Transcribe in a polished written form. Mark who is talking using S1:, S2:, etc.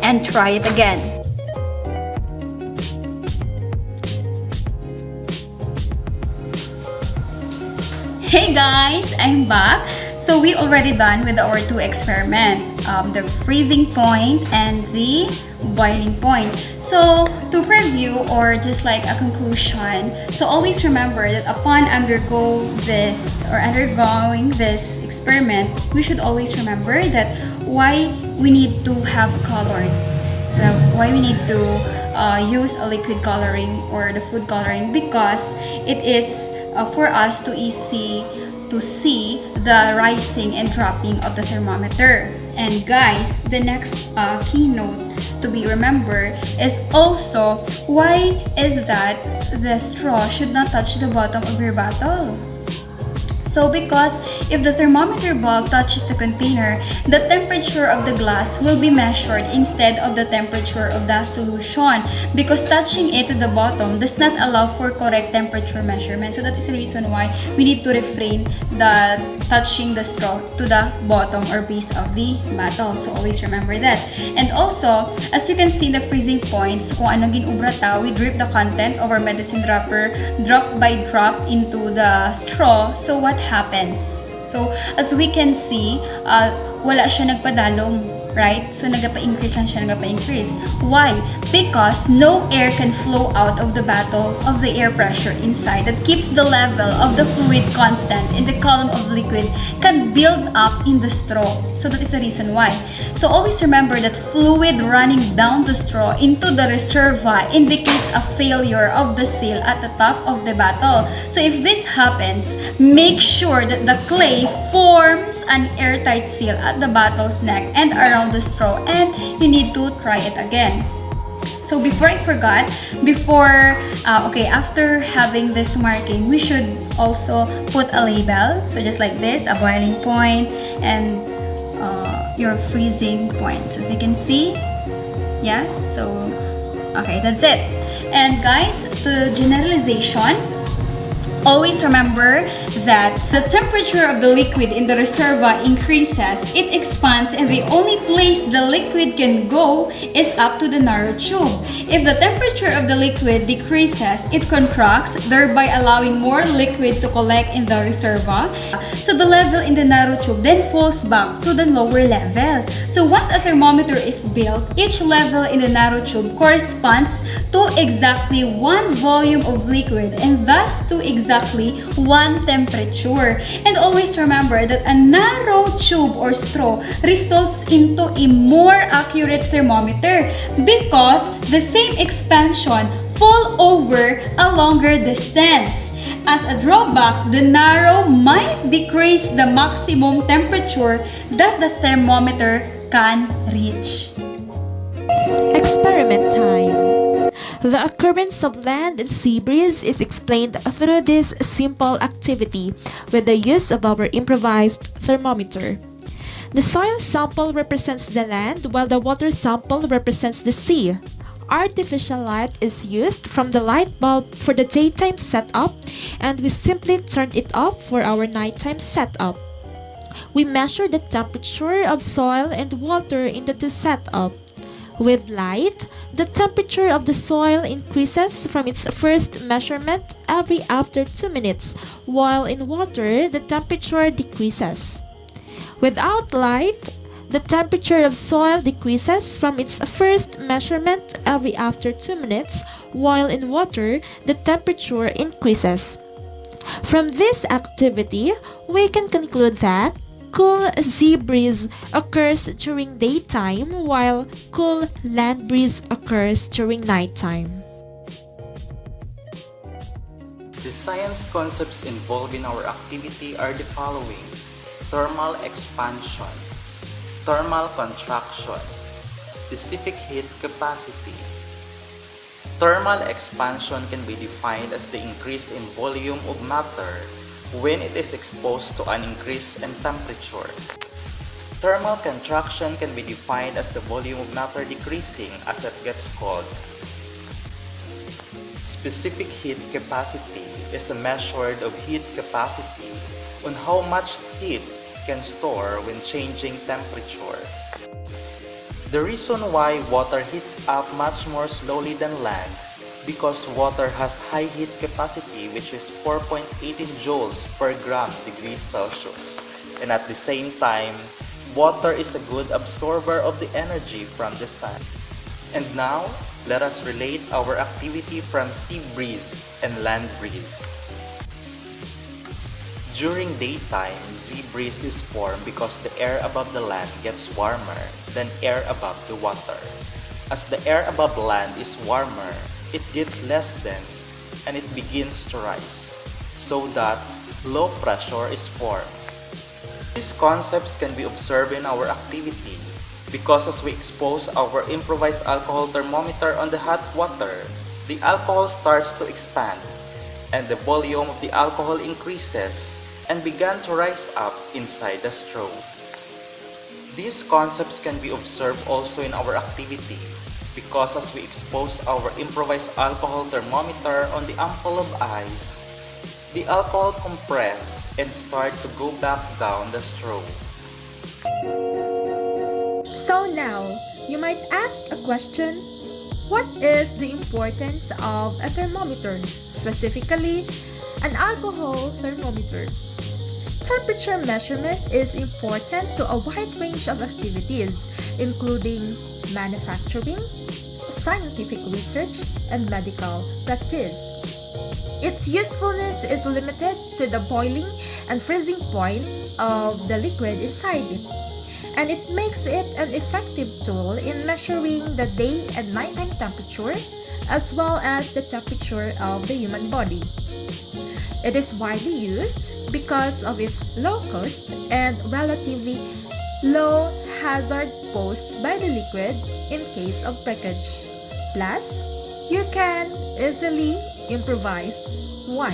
S1: and try it again. Hey guys, I'm back. So we already done with our two experiment, the freezing point and the boiling point. So to preview or just like a conclusion, so always remember that upon undergoing this experiment, we should always remember that why we need to have coloring, why we need to use a liquid coloring or the food coloring, because it is for us to easy to see the rising and dropping of the thermometer. And guys, the next keynote to be remembered is also why is that the straw should not touch the bottom of your bottle. So because if the thermometer bulb touches the container, the temperature of the glass will be measured instead of the temperature of the solution, because touching it to the bottom does not allow for correct temperature measurement. So that is the reason why we need to refrain the touching the straw to the bottom or base of the bottle. So always remember that. And also, as you can see in the freezing points, kung anong ginubra ta, we drip the content of our medicine dropper drop by drop into the straw. So what happens? So as we can see, wala siya nagpadalong, right? So nagapa-increase lang siya, nagapa-increase. Why? Because no air can flow out of the bottle of the air pressure inside that keeps the level of the fluid constant in the column of liquid can build up in the straw. So that is the reason why. So always remember that fluid running down the straw into the reservoir indicates a failure of the seal at the top of the bottle. So if this happens, make sure that the clay forms an airtight seal at the bottle's neck and around the straw, and you need to try it again. So before I forgot, after having this marking, we should also put a label. So just like this, a boiling point and your freezing point. So as you can see, yes, so okay, that's it. And guys, to generalization, always remember that the temperature of the liquid in the reservoir increases, it expands, and the only place the liquid can go is up to the narrow tube. If the temperature of the liquid decreases, it contracts, thereby allowing more liquid to collect in the reservoir. So the level in the narrow tube then falls back to the lower level. So once a thermometer is built, each level in the narrow tube corresponds to exactly one volume of liquid, and thus to exactly one temperature. And always remember that a narrow tube or straw results into a more accurate thermometer because the same expansion fall over a longer distance. As a drawback, the narrow might decrease the maximum temperature that the thermometer can reach.
S2: Experiment time. The occurrence of land and sea breeze is explained through this simple activity with the use of our improvised thermometer. The soil sample represents the land while the water sample represents the sea. Artificial light is used from the light bulb for the daytime setup, and we simply turn it off for our nighttime setup. We measure the temperature of soil and water in the two setup. With light, the temperature of the soil increases from its first measurement every after 2 minutes, while in water, the temperature decreases. Without light, the temperature of soil decreases from its first measurement every after 2 minutes, while in water, the temperature increases. From this activity, we can conclude that cool sea breeze occurs during daytime while cool land breeze occurs during nighttime.
S3: The science concepts involved in our activity are the following: thermal expansion, thermal contraction, specific heat capacity. Thermal expansion can be defined as the increase in volume of matter when it is exposed to an increase in temperature. Thermal contraction can be defined as the volume of matter decreasing as it gets cold. Specific heat capacity is a measure of heat capacity on how much heat can store when changing temperature. The reason why water heats up much more slowly than land because water has high heat capacity, which is 4.18 joules per gram degrees Celsius. And at the same time, water is a good absorber of the energy from the sun. And now, let us relate our activity from sea breeze and land breeze. During daytime, sea breeze is formed because the air above the land gets warmer than air above the water. As the air above land is warmer, it gets less dense and it begins to rise, so that low pressure is formed. These concepts can be observed in our activity because as we expose our improvised alcohol thermometer on the hot water, the alcohol starts to expand and the volume of the alcohol increases and began to rise up inside the straw. These concepts can be observed also in our activity because as we expose our improvised alcohol thermometer on the ampoule of ice, the alcohol compress and start to go back down the straw.
S2: So now, you might ask a question: what is the importance of a thermometer, specifically an alcohol thermometer? Temperature measurement is important to a wide range of activities, including manufacturing, scientific research, and medical practice. Its usefulness is limited to the boiling and freezing point of the liquid inside it, and it makes it an effective tool in measuring the day and nighttime temperature as well as the temperature of the human body. It is widely used because of its low cost and relatively low hazard posed by the liquid in case of breakage. Plus, you can easily improvise one.